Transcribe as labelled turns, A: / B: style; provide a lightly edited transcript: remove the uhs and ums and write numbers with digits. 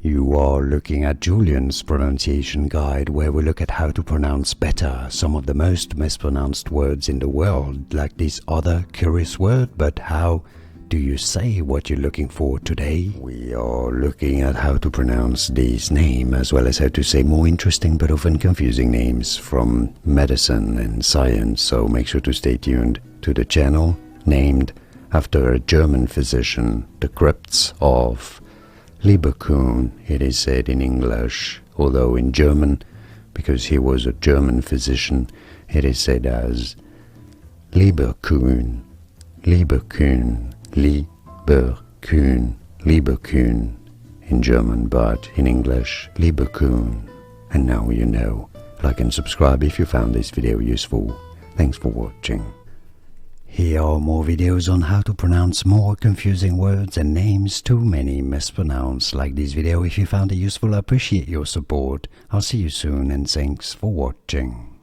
A: You are looking at Julian's pronunciation guide, where we look at how to pronounce better some of the most mispronounced words in the world, like this other curious word. But how do you say what you're looking for today? We are looking at how to pronounce this name, as well as how to say more interesting but often confusing names from medicine and science, so make sure to stay tuned to the channel, named after a German physician, the Crypts of Lieberkühn, it is said in English, although in German, because he was a German physician, it is said as Lieberkühn, Lieberkühn, Lieberkühn, Lieberkühn in German, but in English, Lieberkühn. And now you know. Like and subscribe if you found this video useful. Thanks for watching. Here are more videos on how to pronounce more confusing words and names too many mispronounced. Like this video if you found it useful. I appreciate your support. I'll see you soon and thanks for watching.